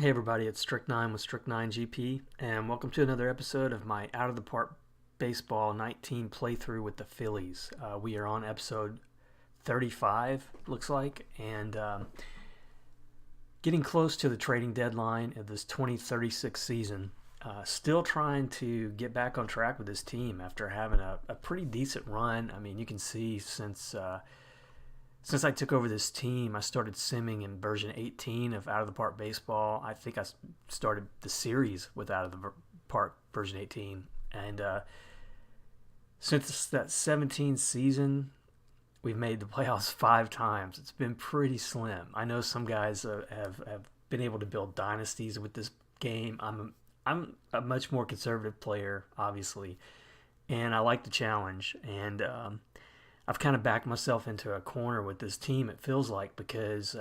Hey everybody, it's Strict9 with Strict9 GP, and welcome to another episode of my Out of the Park Baseball 19 playthrough with the Phillies. We are on episode 35, looks like, and getting close to the trading deadline of this 2036 season. Still trying to get back on track with this team after having a pretty decent run. I mean, you can see since I took over this team, I started simming in version 18 of Out of the Park Baseball. I think I started the series with Out of the Park version 18. And since that 17 season, we've made the playoffs 5 times. It's been pretty slim. I know some guys have been able to build dynasties with this game. I'm a much more conservative player, obviously, and I like the challenge. And I've kind of backed myself into a corner with this team, it feels like, because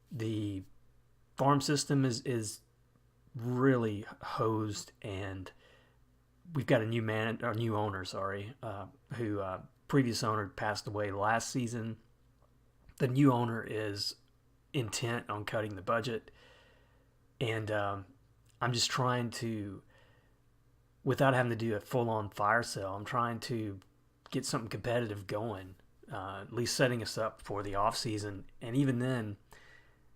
the farm system is really hosed, and we've got a new owner, who previous owner passed away last season. The new owner is intent on cutting the budget, and I'm just trying to, without having to do a full-on fire sale, I'm trying to get something competitive going, at least setting us up for the off season. And even then,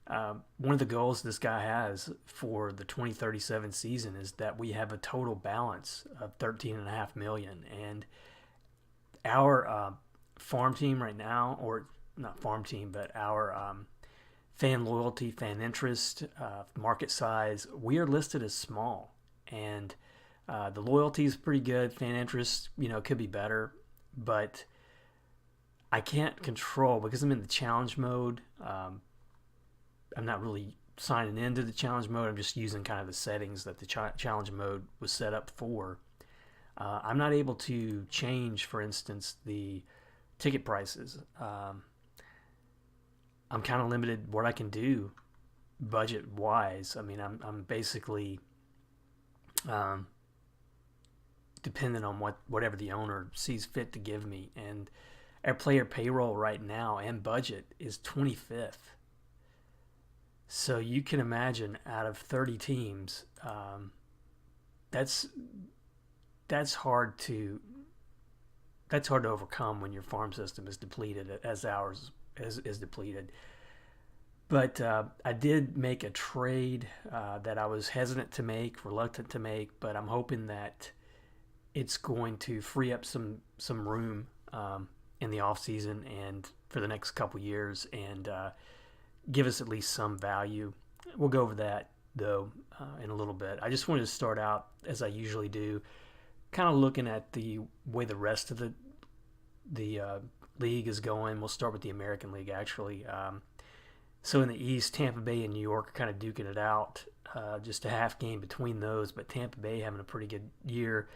one of the goals this guy has for the 2037 season is that we have a total balance of 13.5 million. And our farm team right now, or not farm team, but our fan loyalty, fan interest, market size, we are listed as small. And the loyalty is pretty good. Fan interest, could be better, but I can't control because I'm in the challenge mode. I'm not really signing into the challenge mode. I'm just using kind of the settings that the challenge mode was set up for. I'm not able to change, for instance, the ticket prices. I'm kind of limited what I can do budget wise. I mean, I'm basically dependent on whatever the owner sees fit to give me. And our player payroll right now and budget is 25th. So you can imagine, out of 30 teams, that's hard to overcome when your farm system is depleted as ours is depleted. But I did make a trade that I was reluctant to make, but I'm hoping that it's going to free up some room in the off season and for the next couple years, and give us at least some value. We'll go over that though in a little bit. I just wanted to start out, as I usually do, kind of looking at the way the rest of the league is going. We'll start with the American League, actually. So in the East, Tampa Bay and New York are kind of duking it out. Just a half game between those, but Tampa Bay having a pretty good year.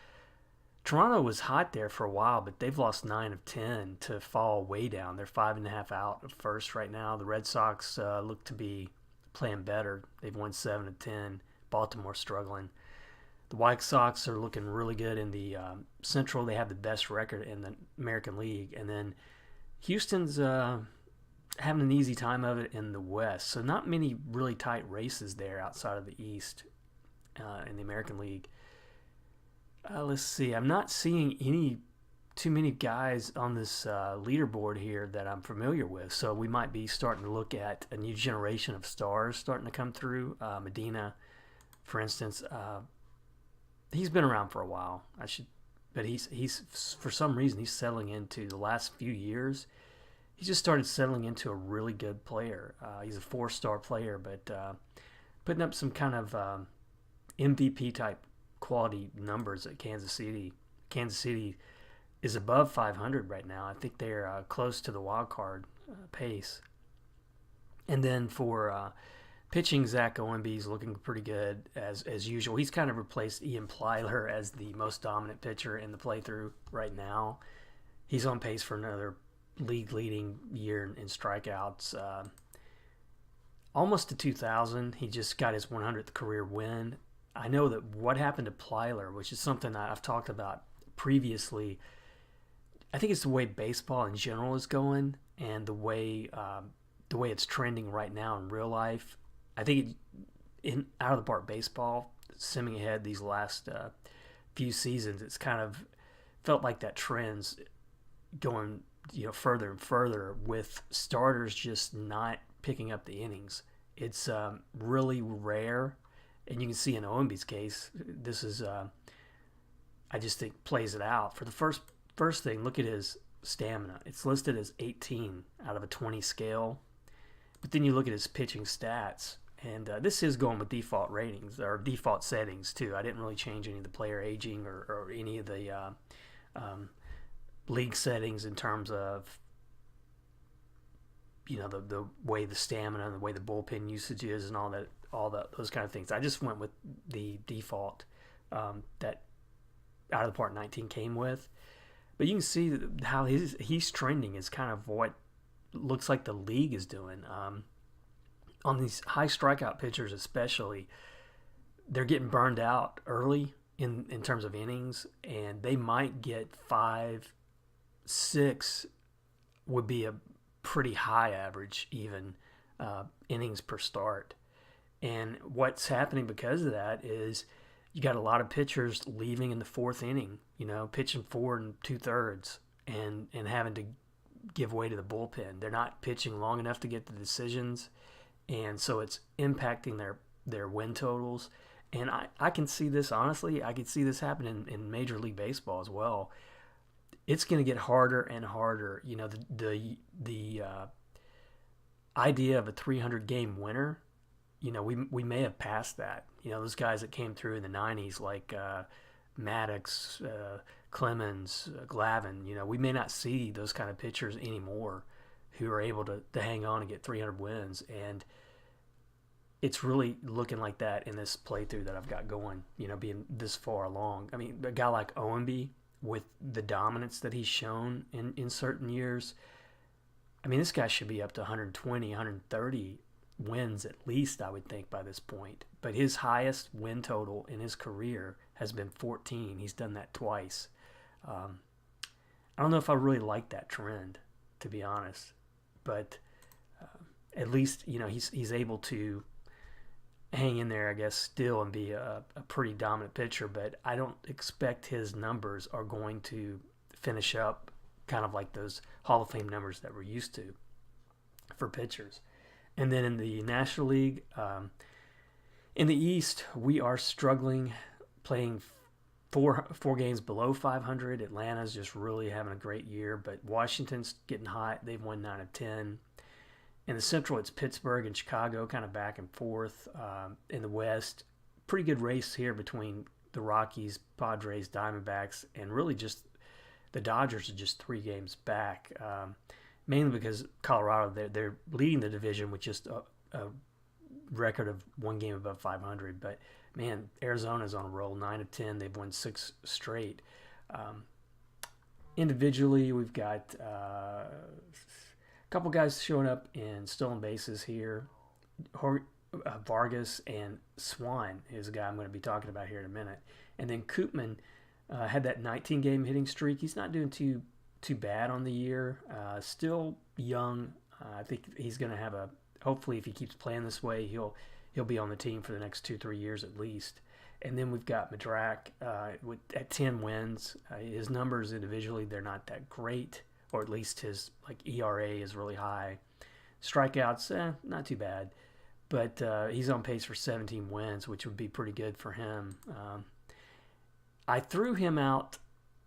Toronto was hot there for a while, but they've lost 9 of 10 to fall way down. They're 5.5 out of first right now. The Red Sox look to be playing better. They've won 7 of 10. Baltimore struggling. The White Sox are looking really good in the Central. They have the best record in the American League. And then Houston's having an easy time of it in the West. So not many really tight races there outside of the East in the American League. Let's see. I'm not seeing too many guys on this leaderboard here that I'm familiar with. So we might be starting to look at a new generation of stars starting to come through. Medina, for instance, he's been around for a while. But he's for some reason he's settling into the last few years. He just started settling into a really good player. He's a 4-star player, but putting up some kind of MVP type quality numbers at Kansas City. Kansas City is above 500 right now. I think they're close to the wild card pace. And then for pitching, Zach Owenby's looking pretty good as usual. He's kind of replaced Ian Plyler as the most dominant pitcher in the playthrough right now. He's on pace for another league-leading year in strikeouts. Almost to 2,000. He just got his 100th career win. I know that what happened to Plyler, which is something I've talked about previously, I think it's the way baseball in general is going, and the way it's trending right now in real life. I think in out of the park baseball, simming ahead these last few seasons, it's kind of felt like that trend's going further and further with starters just not picking up the innings. It's really rare, and you can see in OMB's case, this is I just think plays it out. For the first thing, look at his stamina. It's listed as 18 out of a 20 scale, but then you look at his pitching stats, and this is going with default ratings or default settings too. I didn't really change any of the player aging or any of the league settings in terms of the way the stamina and the way the bullpen usage is and those kind of things. I just went with the default that out of the park 19 came with. But you can see how he's trending is kind of what looks like the league is doing. On these high strikeout pitchers especially, they're getting burned out early in terms of innings, and they might get 5, 6 would be a pretty high average even innings per start. And what's happening because of that is you got a lot of pitchers leaving in the 4th inning, pitching 4 2/3 and having to give way to the bullpen. They're not pitching long enough to get the decisions, and so it's impacting their win totals. And I can see this, honestly, I could see this happening in Major League Baseball as well. It's going to get harder and harder. The idea of a 300 game winner, we may have passed that. Those guys that came through in the 90s like Maddox, Clemens, Glavine, we may not see those kind of pitchers anymore who are able to hang on and get 300 wins. And it's really looking like that in this playthrough that I've got going, being this far along. I mean, a guy like OMB, with the dominance that he's shown in certain years, I mean, this guy should be up to 120, 130 wins at least, I would think, by this point. But his highest win total in his career has been 14. He's done that twice. I don't know if I really like that trend, to be honest. But at least, he's able to hang in there, I guess, still and be a pretty dominant pitcher. But I don't expect his numbers are going to finish up kind of like those Hall of Fame numbers that we're used to for pitchers. And then in the National League, in the East, we are struggling, playing four games below 500. Atlanta's just really having a great year, but Washington's getting hot. They've won 9 of 10. In the Central, it's Pittsburgh and Chicago, kind of back and forth. In the West, pretty good race here between the Rockies, Padres, Diamondbacks, and really just the Dodgers are just 3 games back. Mainly because Colorado, they're leading the division with just a record of 1 game above 500. But, man, Arizona's on a roll, 9 of 10. They've won 6 straight. Individually, we've got a couple guys showing up in stolen bases here. Vargas and Swan is a guy I'm going to be talking about here in a minute. And then Koopman had that 19-game hitting streak. He's not doing too bad on the year. Still young. I think he's going to have hopefully if he keeps playing this way, he'll be on the team for the next 2-3 years at least. And then we've got Madrak at 10 wins. His numbers individually, they're not that great, or at least his ERA is really high. Strikeouts, not too bad. But he's on pace for 17 wins, which would be pretty good for him. I threw him out,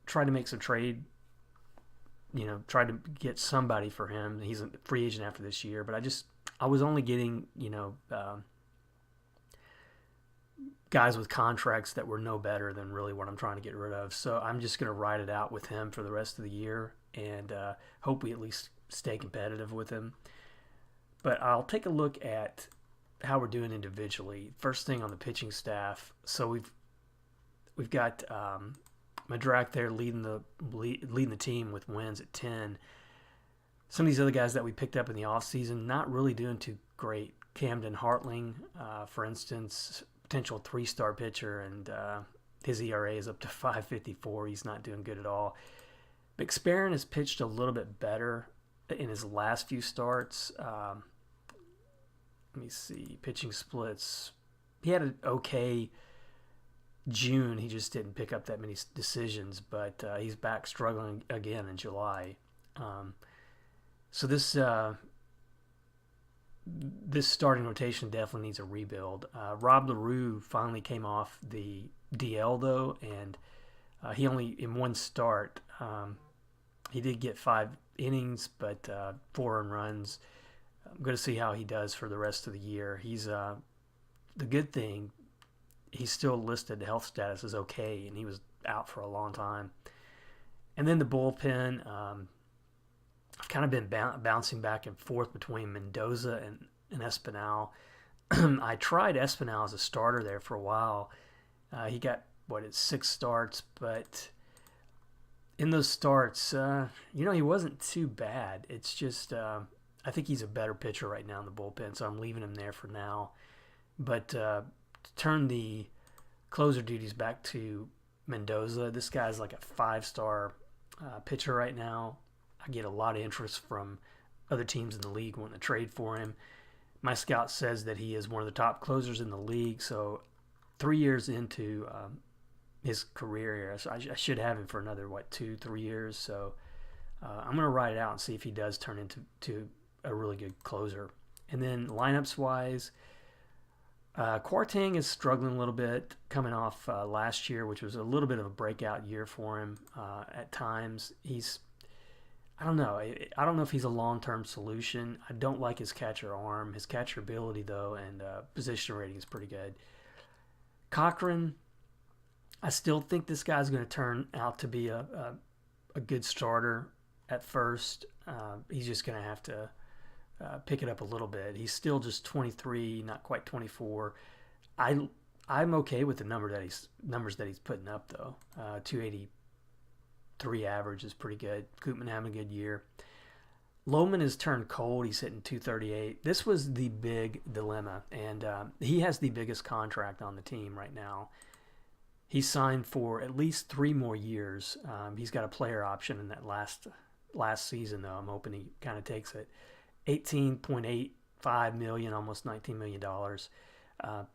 tried to make some trade, tried to get somebody for him. He's a free agent after this year, but I was only getting, guys with contracts that were no better than really what I'm trying to get rid of. So I'm just going to ride it out with him for the rest of the year and hope we at least stay competitive with him. But I'll take a look at how we're doing individually. First thing on the pitching staff. So we've got Madrak there leading the team with wins at 10. Some of these other guys that we picked up in the offseason, not really doing too great. Camden Hartling, for instance, potential 3-star pitcher, and his ERA is up to 5.54. He's not doing good at all. McSparron has pitched a little bit better in his last few starts. let me see, pitching splits. He had an okay June. He just didn't pick up that many decisions, but he's back struggling again in July. So this starting rotation definitely needs a rebuild. Rob LaRue finally came off the DL though, and he only in one start. He did get 5 innings, but 4 earned runs. I'm going to see how he does for the rest of the year. He's the good thing. He's still listed. Health status is okay, and he was out for a long time. And then the bullpen. I've kind of been bouncing back and forth between Mendoza and Espinal. I tried Espinal as a starter there for a while. He got, 6 starts, but in those starts, he wasn't too bad. It's just, I think he's a better pitcher right now in the bullpen, so I'm leaving him there for now. But to turn the closer duties back to Mendoza, this guy's like a 5-star pitcher right now. I get a lot of interest from other teams in the league wanting to trade for him. My scout says that he is one of the top closers in the league. So 3 years into his career here, so I should have him for another, 2-3 years. So I'm going to ride it out and see if he does turn into a really good closer. And then lineups-wise, Kwarteng is struggling a little bit coming off last year, which was a little bit of a breakout year for him at times. I don't know. I don't know if he's a long-term solution. I don't like his catcher arm. His catcher ability, though, and position rating is pretty good. Cochran, I still think this guy's going to turn out to be a good starter at first. He's just going to have to pick it up a little bit. He's still just 23, not quite 24. I'm okay with the numbers that he's putting up, though. 283 average is pretty good. Koopman having a good year. Lohman has turned cold. He's hitting 238. This was the big dilemma, and he has the biggest contract on the team right now. He's signed for at least 3 more years. He's got a player option in that last season, though. I'm hoping he kind of takes it. $18.85 million, almost $19 million.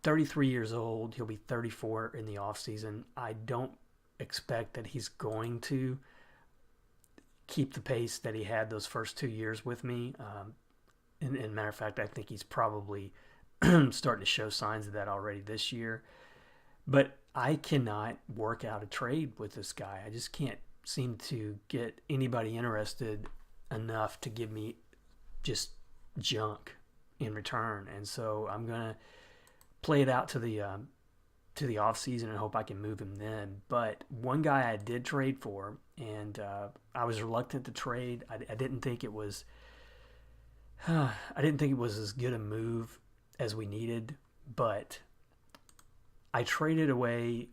33 years old. He'll be 34 in the offseason. I don't expect that he's going to keep the pace that he had those first 2 years with me. And matter of fact, I think he's probably starting to show signs of that already this year. But I cannot work out a trade with this guy. I just can't seem to get anybody interested enough to give me just junk in return. And so I'm going to play it out to the off season and hope I can move him then. But one guy I did trade for, and I was reluctant to trade. I didn't think it was as good a move as we needed, but I traded away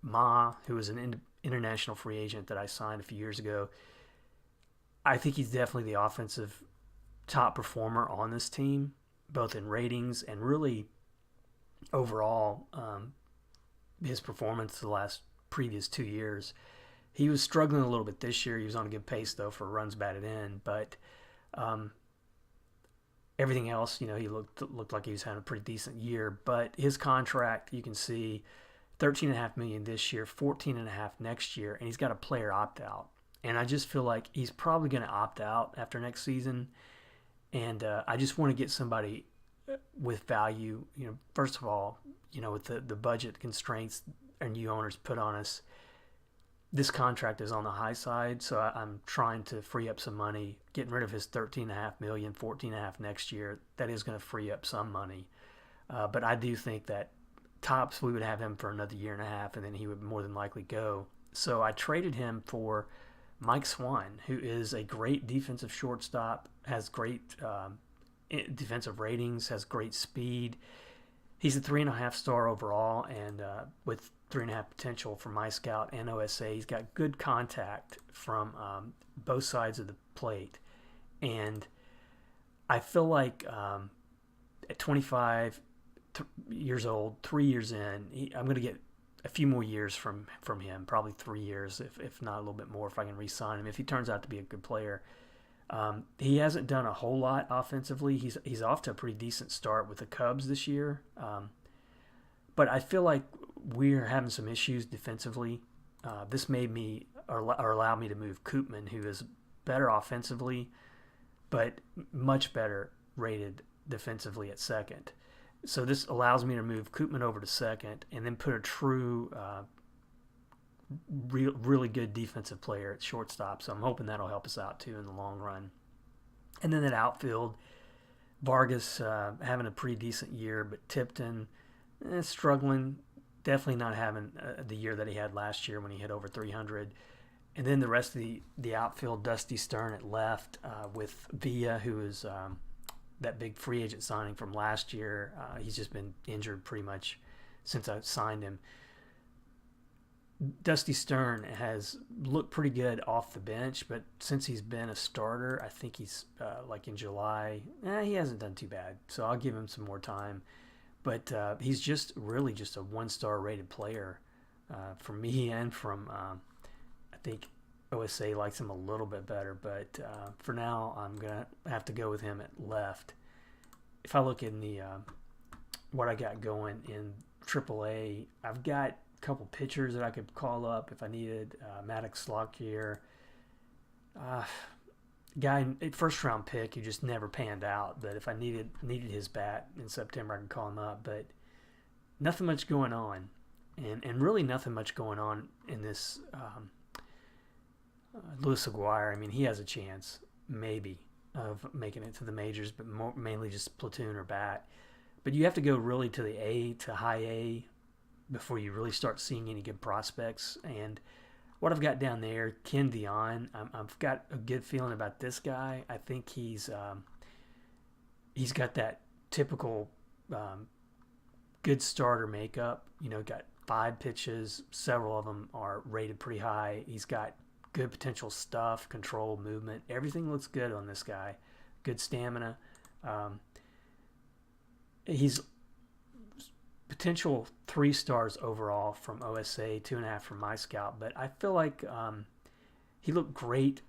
Ma, who was an international free agent that I signed a few years ago. I think he's definitely the offensive top performer on this team, both in ratings and really overall his performance the previous 2 years. He was struggling a little bit this year. He was on a good pace, though, for runs batted in. But everything else, he looked like he was having a pretty decent year. But his contract, you can see, $13.5 million this year, $14.5 million next year, and he's got a player opt-out. And I just feel like he's probably going to opt out after next season. And I just want to get somebody with value. First of all, with the budget constraints our new owners put on us, this contract is on the high side, so I'm trying to free up some money, getting rid of his $13.5 million, $14.5 million next year. That is going to free up some money. But I do think that tops, we would have him for another year and a half, and then he would more than likely go. So I traded him for Mike Swan, who is a great defensive shortstop, has great defensive ratings, has great speed. He's a 3.5 star overall, and with 3.5 potential for my scout and OSA. He's got good contact from both sides of the plate, and I feel like at 25 years old, 3 years in, I'm going to get a few more years from him, probably 3 years, if not a little bit more, if I can re-sign him. If he turns out to be a good player, He hasn't done a whole lot offensively. He's off to a pretty decent start with the Cubs this year, but I feel like we're having some issues defensively. This made me or allowed me to move Koopman, who is better offensively, but much better rated defensively at second. So this allows me to move Koopman over to second and then put a true, really good defensive player at shortstop. So I'm hoping that'll help us out too in the long run. And then at outfield, Vargas having a pretty decent year, but Tipton struggling. Definitely not having the year that he had last year when he hit over 300. And then the rest of the outfield, Dusty Stern at left with Villa, who is that big free agent signing from last year. He's just been injured pretty much since I signed him. Dusty Stern has looked pretty good off the bench, but since he's been a starter, I think he's like in July, he hasn't done too bad. So I'll give him some more time. But he's just really just a one-star rated player for me and from, I think OSA likes him a little bit better. But for now, I'm going to have to go with him at left. If I look in the what I got going in AAA, I've got a couple pitchers that I could call up if I needed. Maddox Lockyer, guy, first round pick who just never panned out. But if I needed his bat in September, I could call him up. But nothing much going on, and really nothing much going on in this Luis Aguirre. I mean, he has a chance maybe of making it to the majors, but mainly just platoon or bat. But you have to go really to the A to high A before you really start seeing any good prospects. And what I've got down there, Ken Dion, I've got a good feeling about this guy. I think he's got that typical good starter makeup. You know, got 5 pitches. Several of them are rated pretty high. He's got good potential stuff, control, movement. Everything looks good on this guy. Good stamina. He's potential 3 stars overall from OSA, 2.5 from my scout. But I feel like he looked great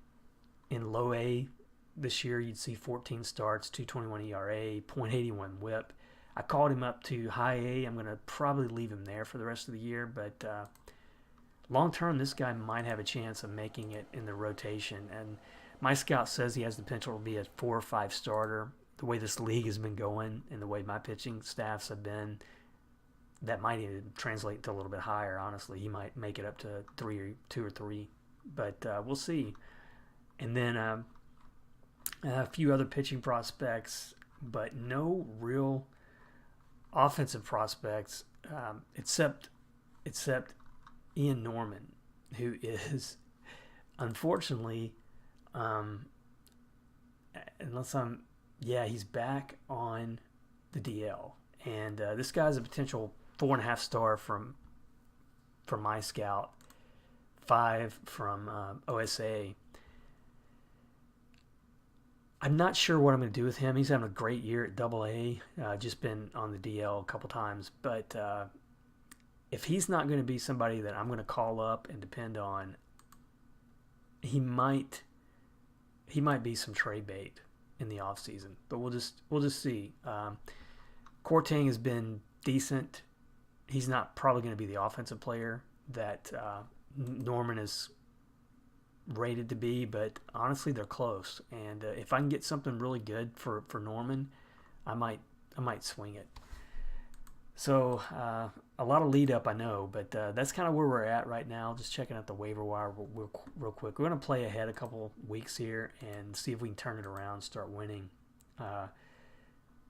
in low A this year. You'd see 14 starts, 2.21 ERA, .81 WHIP. I called him up to high A. I'm going to probably leave him there for the rest of the year. But long term, this guy might have a chance of making it in the rotation. And my scout says he has the potential to be a 4 or 5 starter. The way this league has been going and the way my pitching staffs have been, that might even translate to a little bit higher, honestly. He might make it up to 2 or 3. But we'll see. And then a few other pitching prospects, but no real offensive prospects except Ian Norman, who is, unfortunately, he's back on the DL. And this guy's a potential 4.5 star from my scout, 5 from OSA. I'm not sure what I'm going to do with him. He's having a great year at AA. Just been on the DL a couple times. But if he's not going to be somebody that I'm going to call up and depend on, he might be some trade bait in the offseason. But we'll just see. Courtang has been decent. He's not probably going to be the offensive player that Norman is rated to be, but honestly, they're close. And if I can get something really good for Norman, I might swing it. So a lot of lead up, I know, but that's kind of where we're at right now. Just checking out the waiver wire real quick. We're going to play ahead a couple weeks here and see if we can turn it around, start winning.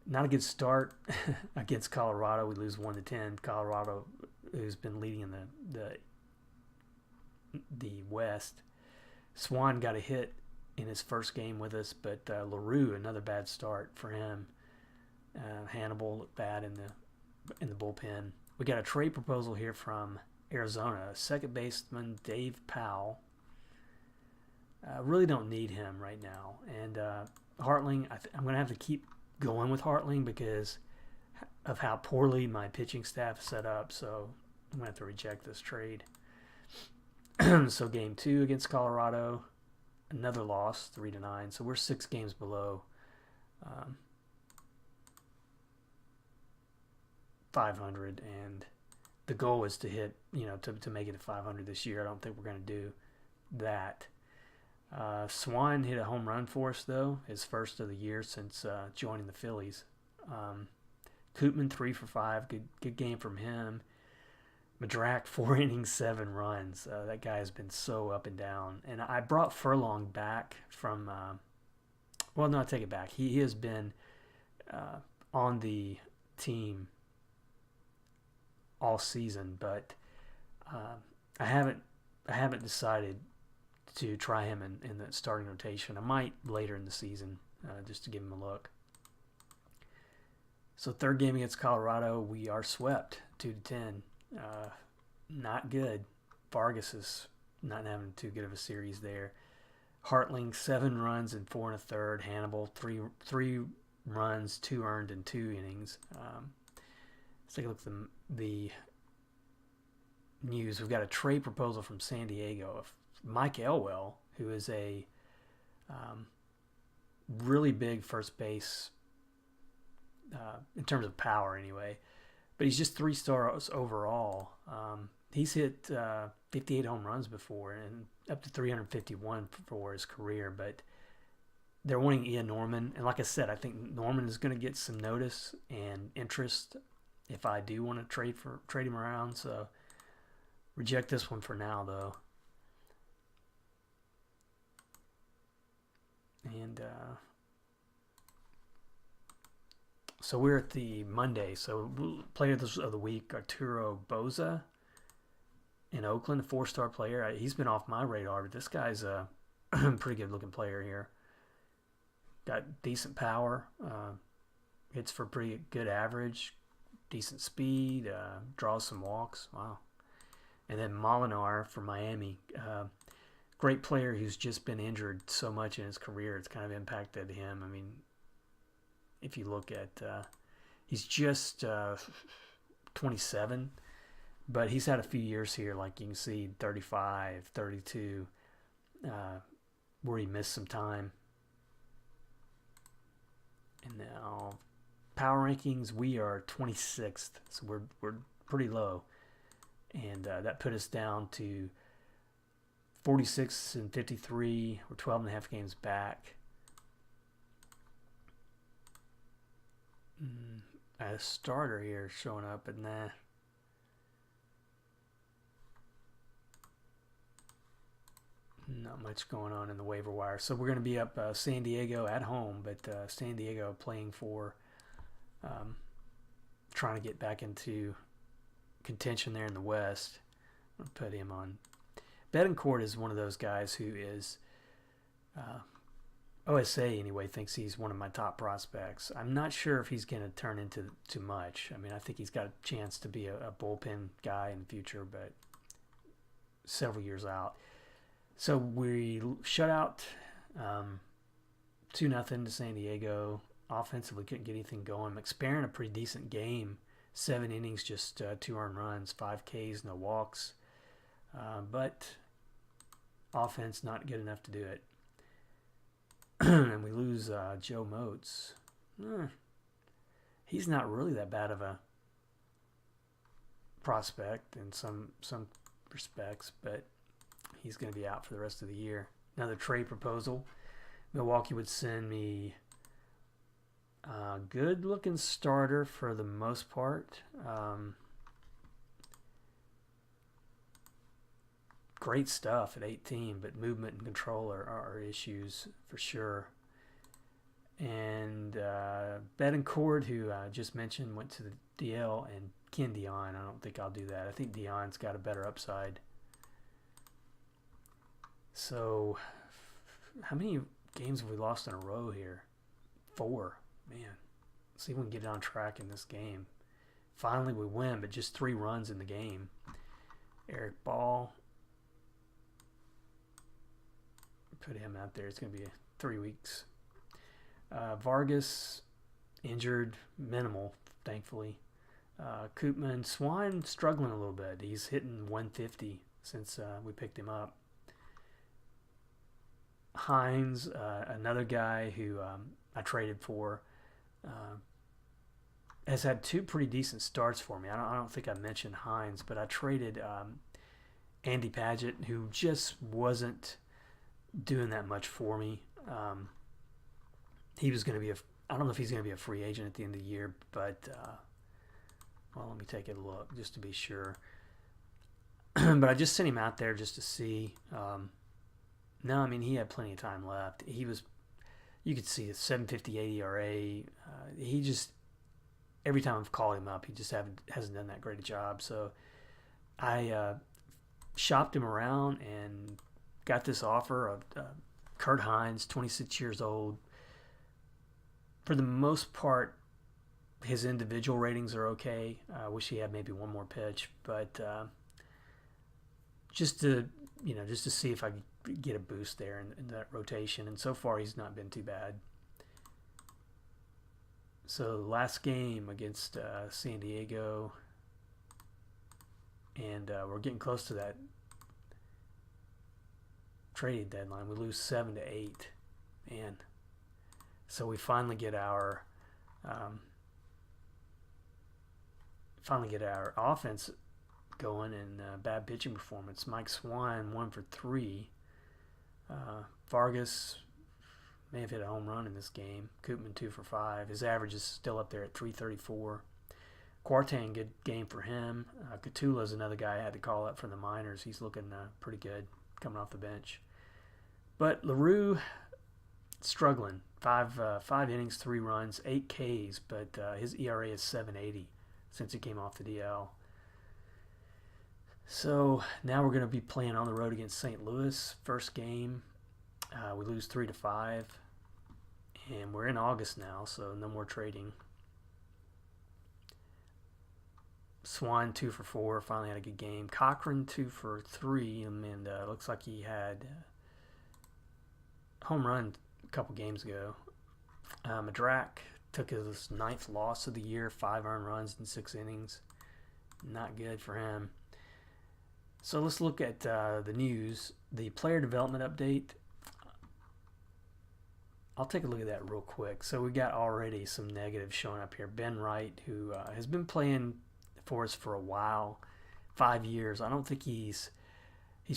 Not a good start against Colorado. We lose 1-10. Colorado, who's been leading in the West. Swan got a hit in his first game with us, but LaRue, another bad start for him. Hannibal looked bad in the bullpen. We got a trade proposal here from Arizona. Second baseman Dave Powell. Really don't need him right now. And Hartling, I'm going to have to keep going with Hartling because of how poorly my pitching staff is set up. So I'm going to have to reject this trade. So game 2 against Colorado. another loss, 3-9. So we're 6 games below 500, and the goal is to hit, to make it to 500 this year. I don't think we're going to do that. Swan hit a home run for us, though, his first of the year since joining the Phillies. Koopman 3 for 5, good game from him. Madrak 4 innings, 7 runs. That guy has been so up and down. And I brought Furlong back from. Well, no, I take it back. He has been on the team all season, but I haven't decided to try him in the starting rotation. I might later in the season, just to give him a look. So third game against Colorado, we are swept 2-10. Not good. Vargas is not having too good of a series there. Hartling 7 runs in 4 1/3. Hannibal 3 runs, 2 earned in 2 innings. Let's take a look at the news. We've got a trade proposal from San Diego of Mike Elwell, who is a really big first base in terms of power anyway. But he's just 3 stars overall. He's hit 58 home runs before and up to 351 for his career. But they're wanting Ian Norman. And like I said, I think Norman is going to get some notice and interest if I do want to trade him around. So reject this one for now, though. And so we're at the Monday. So player of the week, Arturo Boza in Oakland, a 4-star player. He's been off my radar, but this guy's a pretty good looking player here. Got decent power, hits for pretty good average, decent speed, draws some walks. Wow. And then Molinar from Miami. Great player who's just been injured so much in his career. It's kind of impacted him. I mean, if you look at, he's just 27, but he's had a few years here, like you can see, 35, 32, where he missed some time. And now, power rankings, we are 26th, so we're pretty low. And that put us down to 46 and 53. We're 12.5 games back. A starter here showing up, but nah. Not much going on in the waiver wire. So we're going to be up San Diego at home, but San Diego playing for trying to get back into contention there in the West. I'll put him on. Betancourt is one of those guys who is OSA anyway thinks he's one of my top prospects. I'm not sure if he's going to turn into too much. I mean, I think he's got a chance to be a bullpen guy in the future, but several years out. So we shut out 2-0 to San Diego. Offensively, couldn't get anything going. McSparron, a pretty decent game. 7 innings, just 2 earned runs, 5 Ks, no walks. But offense not good enough to do it. And we lose Joe Motes. He's not really that bad of a prospect in some respects, but he's going to be out for the rest of the year. Another trade proposal. Milwaukee would send me a good-looking starter for the most part. Great stuff at 18, but movement and control are issues for sure. And Betancourt, who I just mentioned, went to the DL, and Ken Dion. I don't think I'll do that. I think Dion's got a better upside. So, how many games have we lost in a row here? 4. Man, let's see if we can get on track in this game. Finally, we win, but just 3 runs in the game. Eric Ball. Put him out there. It's going to be 3 weeks. Vargas, injured, minimal, thankfully. Koopman, Swan struggling a little bit. He's hitting 150 since we picked him up. Hines, another guy who I traded for, uh, has had two pretty decent starts for me. I don't think I mentioned Hines, but I traded Andy Paget, who just wasn't doing that much for me. He was going to be I don't know if he's going to be a free agent at the end of the year, but well, let me take a look just to be sure. But I just sent him out there just to see. No, I mean he had plenty of time left. You could see a 7.58 ERA. He just every time I've called him up, he just hasn't done that great a job. So I shopped him around and got this offer of Kurt Hines, 26 years old. For the most part, his individual ratings are okay. I wish he had maybe one more pitch, but just to just to see if I could get a boost there in that rotation. And so far, he's not been too bad. So last game against San Diego, and we're getting close to that trade deadline. We lose 7-8, man. So we finally get our offense going, and bad pitching performance. Mike Swine 1 for 3. Vargas may have hit a home run in this game. Koopman 2 for 5. His average is still up there at 334. Quartan, good game for him. Catula is another guy I had to call up from the minors. He's looking pretty good coming off the bench. But LaRue struggling. Five innings, 3 runs, 8 Ks, but his ERA is 7.80 since he came off the DL. So now we're going to be playing on the road against St. Louis. First game, we lose 3-5, and we're in August now, so no more trading. Swan 2 for 4, finally had a good game. Cochran 2 for 3, and looks like he had a home run a couple games ago. Madrak took his 9th loss of the year, 5 earned runs in 6 innings. Not good for him. So let's look at the news. The player development update. I'll take a look at that real quick. So we got already some negatives showing up here. Ben Wright, who has been playing for us for a while, 5 years. I don't think he's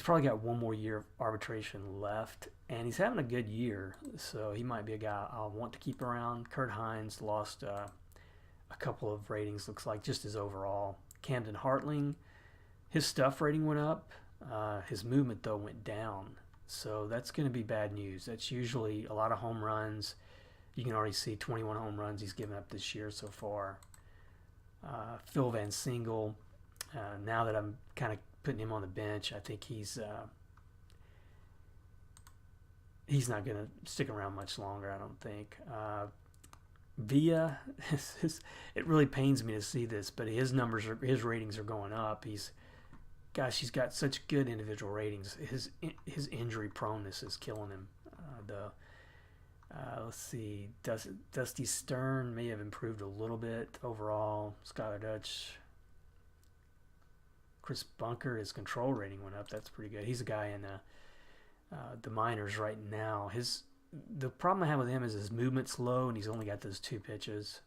probably got one more year of arbitration left, and he's having a good year, so he might be a guy I'll want to keep around. Kurt Hines lost a couple of ratings, looks like, just his overall. Camden Hartling, his stuff rating went up. His movement, though, went down, so that's going to be bad news. That's usually a lot of home runs. You can already see 21 home runs he's given up this year so far. Phil Van Singel, now that I'm kind of putting him on the bench, I think he's not going to stick around much longer, I don't think. Villa, it really pains me to see this, but his ratings are going up. He's got such good individual ratings. His injury proneness is killing him. Let's see, Dusty Stern may have improved a little bit overall. Skylar Dutch. Chris Bunker, his control rating went up. That's pretty good. He's a guy in the minors right now. The problem I have with him is his movement's low, and he's only got those 2 pitches.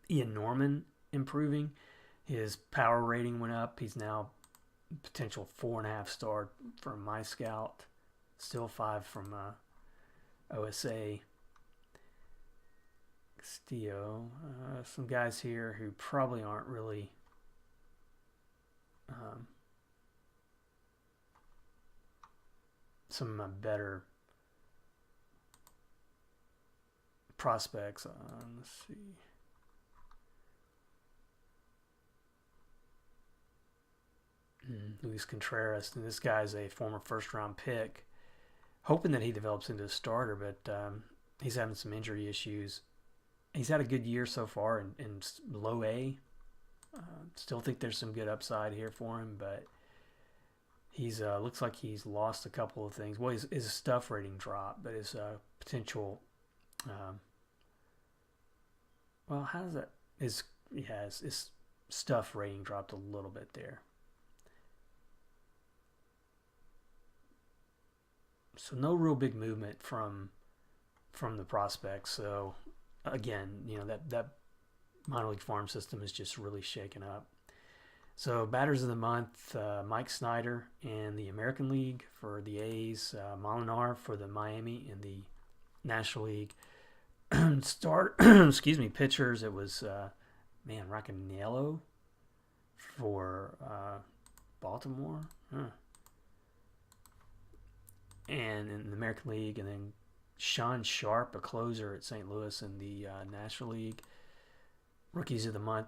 Ian Norman improving. His power rating went up. He's now potential 4.5 star from My Scout. Still 5 from OSA. Castillo. Some guys here who probably aren't really some of my better prospects. Let's see. Luis Contreras, and this guy's a former first-round pick. Hoping that he develops into a starter, but he's having some injury issues. He's had a good year so far in low A. Still think there's some good upside here for him, but he's looks like he's lost a couple of things. Well, his stuff rating dropped, but his potential. Well, how does that? His stuff rating dropped a little bit there. So no real big movement from the prospects. So again, that minor league farm system is just really shaken up. So batters of the month, Mike Snyder in the American League for the A's, Molinar for the Miami in the National League. Excuse me, pitchers. It was Racanello for Baltimore, and in the American League, and then Sean Sharp, a closer at St. Louis in the National League. Rookies of the month,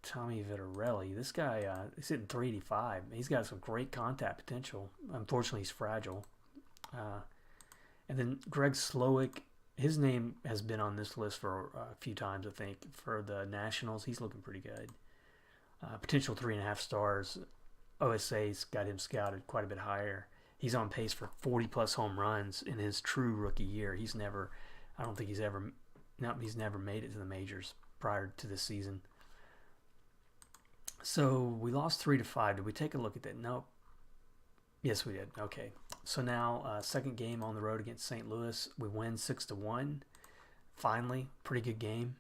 Tommy Vittorelli. This guy, he's hitting 385. He's got some great contact potential. Unfortunately, he's fragile. And then Greg Slowick. His name has been on this list for a few times, I think, for the Nationals. He's looking pretty good. Potential 3.5 stars. OSA's got him scouted quite a bit higher. He's on pace for 40-plus home runs in his true rookie year. He's never made it to the majors prior to this season. So we lost 3-5. Did we take a look at that? Nope. Yes, we did. Okay. So now, second game on the road against St. Louis. We win 6-1. Finally, pretty good game.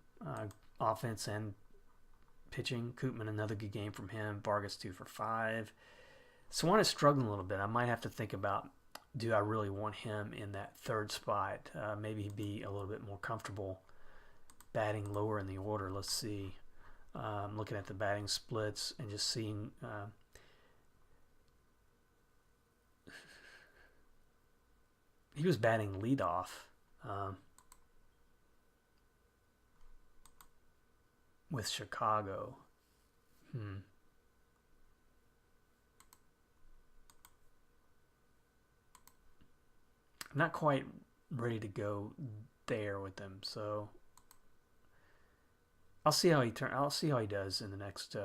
Offense and pitching. Koopman, another good game from him. Vargas 2 for 5. Swan is struggling a little bit. I might have to think about, do I really want him in that third spot? Maybe he'd be a little bit more comfortable batting lower in the order. Let's see. I'm looking at the batting splits and just seeing... he was batting leadoff. With Chicago. I'm not quite ready to go there with them, so I'll see how he does in the next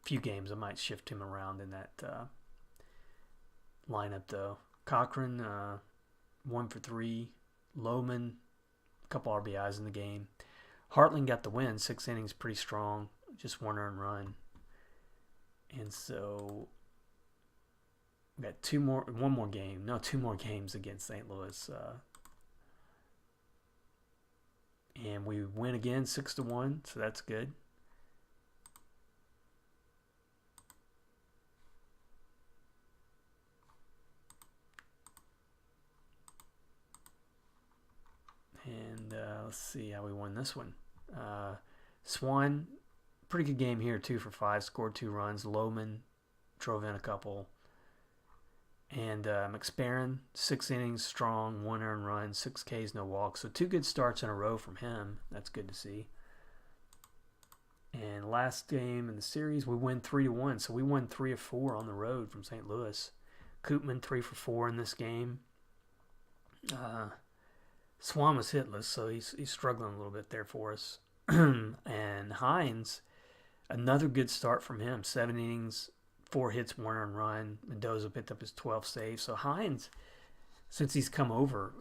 few games. I might shift him around in that lineup, though. Cochran, 1 for 3. Lohman, a couple RBIs in the game. Hartling got the win. 6 innings, pretty strong. Just 1 earned run. And so we got two more games against St. Louis. And we win again 6-1, so that's good. And let's see how we won this one. Swan, pretty good game here, 2 for 5, scored 2 runs. Lohman drove in a couple. And McSparran, 6 innings, strong, 1 earned run, 6 Ks, no walks. So 2 good starts in a row from him. That's good to see. And last game in the series, we win 3-1. So we won 3 of 4 on the road from St. Louis. Koopman, 3 for 4 in this game. Swan was hitless, so he's struggling a little bit there for us. And Hines, another good start from him. 7 innings, 4 hits, 1 earned run. Mendoza picked up his 12th save. So Hines, since he's come over,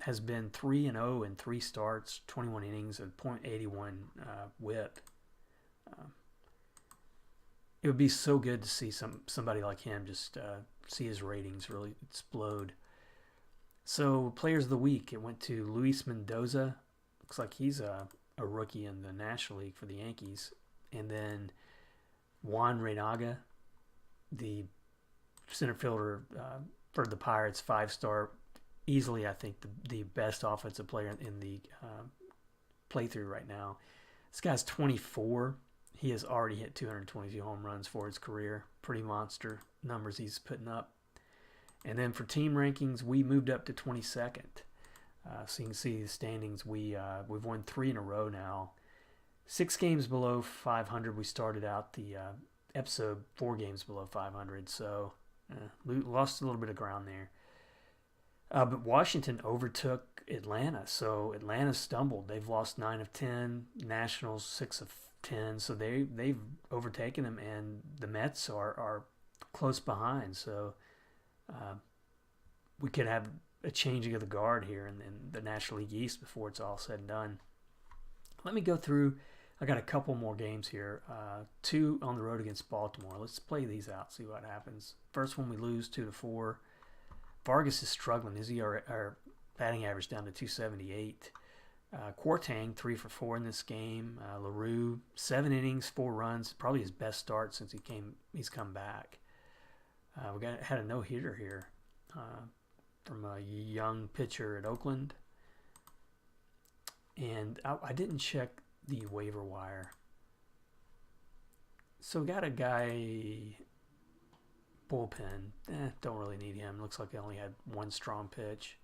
has been 3-0 in 3 starts, 21 innings, a .81 whip. It would be so good to see somebody like him just see his ratings really explode. So players of the week, it went to Luis Mendoza. Looks like he's a rookie in the National League for the Yankees. And then Juan Reynaga, the center fielder for the Pirates, 5-star. Easily, I think, the best offensive player in the playthrough right now. This guy's 24. He has already hit 222 home runs for his career. Pretty monster numbers he's putting up. And then for team rankings, we moved up to 22nd. So you can see the standings. We've won 3 in a row now. 6 games below 500. We started out the episode 4 games below 500. So lost a little bit of ground there. But Washington overtook Atlanta. So Atlanta stumbled. They've lost 9 of 10. Nationals 6 of 10. So they've overtaken them. And the Mets are close behind. So we could have a changing of the guard here in the National League East before it's all said and done. Let me go through. I got a couple more games here. 2 on the road against Baltimore. Let's play these out, see what happens. First one we lose 2-4. Vargas is struggling. His ERA, or batting average down to 278. Kwarteng 3 for 4 in this game. LaRue 7 innings, 4 runs, probably his best start since he's come back. We had a no hitter here from a young pitcher at Oakland, and I didn't check the waiver wire. So we got a guy bullpen. Don't really need him. Looks like they only had one strong pitch.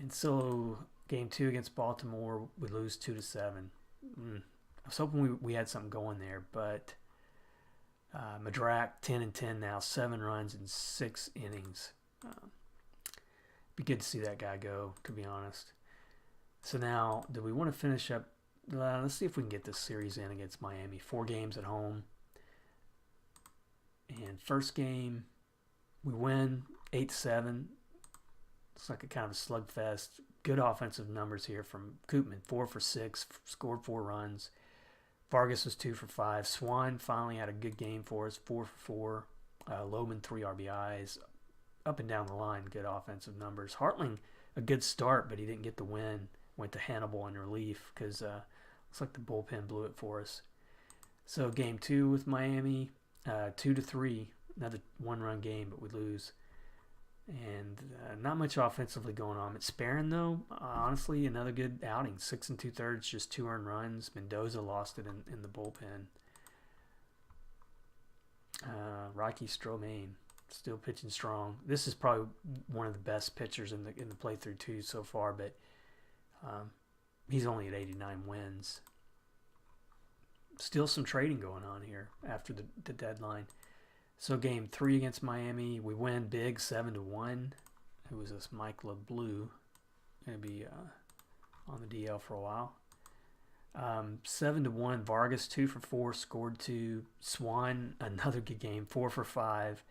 And so game 2 against Baltimore, we lose 2-7. I was hoping we had something going there, but Madrak 10-10 now, 7 runs in 6 innings. Be good to see that guy go, to be honest. So now, do we want to finish up? Let's see if we can get this series in against Miami. 4 games at home. And first game, we win 8-7. It's like a kind of a slugfest. Good offensive numbers here from Koopman. 4 for 6, scored 4 runs. Vargas was 2 for 5. Swan finally had a good game for us, 4 for 4. Loman 3 RBIs. Up and down the line, good offensive numbers. Hartling, a good start, but he didn't get the win. Went to Hannibal in relief because looks like the bullpen blew it for us. So game 2 with Miami, 2-3. Another 1-run game, but we lose. And not much offensively going on. At Sparren, though, honestly, another good outing. 6 2/3, just 2 earned runs. Mendoza lost it in the bullpen. Rocky Stromain still pitching strong. This is probably one of the best pitchers in the playthrough too so far, but he's only at 89 wins. Still some trading going on here after the deadline. So game 3 against Miami, we win big 7-1. Who was this? Mike LeBlue. Going to be on the DL for a while. 7-1. Vargas 2 for 4, scored 2. Swan, another good game, 4 for 5.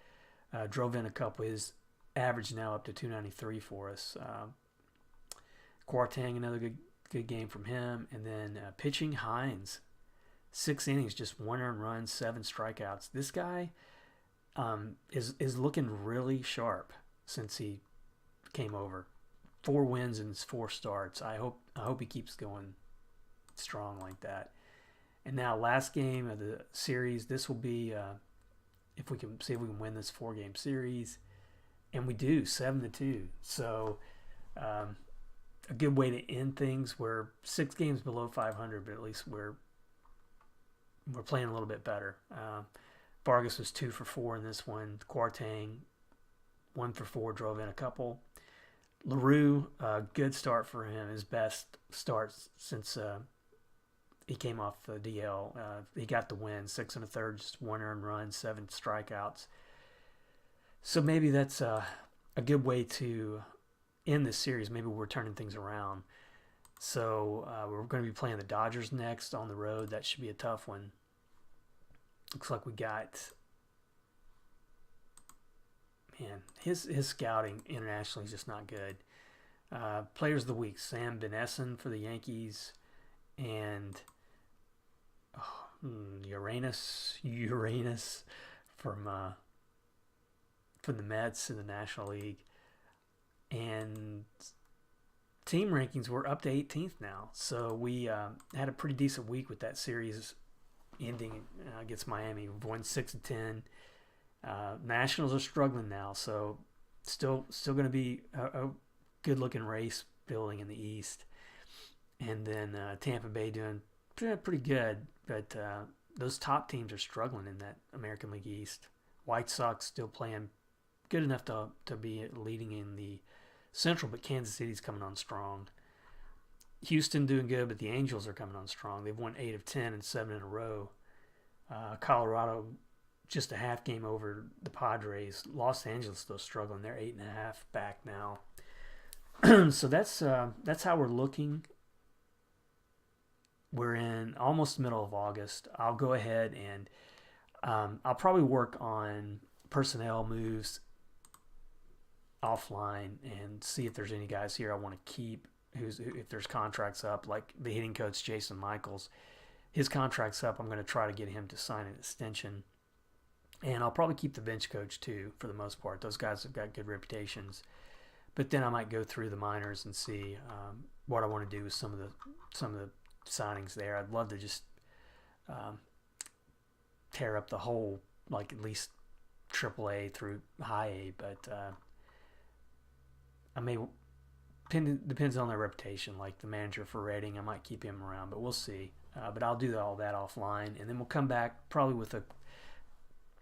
Drove in a couple. His average now up to 293 for us. Kwarteng, another good game from him. And then pitching, Hines. 6 innings, just 1 earned run, 7 strikeouts. This guy is looking really sharp since he came over. 4 wins in his 4 starts. I hope he keeps going strong like that. And now last game of the series. This will be if we can win this 4-game series, and we do 7-2. So a good way to end things. We're 6 games below 500, but at least we're playing a little bit better. Vargas was 2 for 4 in this one. Kwarteng 1 for 4, drove in a couple. LaRue, good start for him. His best start since he came off the DL. He got the win, 6 1/3, just 1 earned run, 7 strikeouts. So maybe that's a good way to end this series. Maybe we're turning things around. So we're going to be playing the Dodgers next on the road. That should be a tough one. Looks like we got, man, his scouting internationally is just not good. Players of the week: Sam Benessen for the Yankees, and Uranus from the Mets in the National League. And team rankings, we're up to 18th now. So we had a pretty decent week with that series ending against Miami. We've won 6-10. Nationals are struggling now, so still going to be a good-looking race building in the East. And then Tampa Bay doing pretty good, but those top teams are struggling in that American League East. White Sox still playing good enough to be leading in the Central, but Kansas City's coming on strong. Houston doing good, but the Angels are coming on strong. They've won 8 of 10 and 7 in a row. Colorado just a half game over the Padres. Los Angeles still struggling. They're 8.5 back now. So that's how we're looking. We're in almost the middle of August. I'll go ahead and I'll probably work on personnel moves offline and see if there's any guys here I want to keep. If there's contracts up, like the hitting coach Jason Michaels, his contract's up. I'm going to try to get him to sign an extension. And I'll probably keep the bench coach too, for the most part. Those guys have got good reputations. But then I might go through the minors and see what I want to do with some of the signings there. I'd love to just um, tear up the whole, like at least AAA through high A. But I may depends on their reputation. Like the manager for Reading, I might keep him around, but we'll see. But I'll do all that offline, and then we'll come back probably with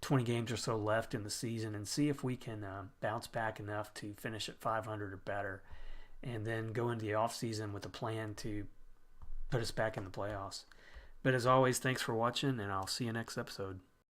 20 games or so left in the season and see if we can bounce back enough to finish at 500 or better, and then go into the off season with a plan to put us back in the playoffs. But as always, thanks for watching, and I'll see you next episode.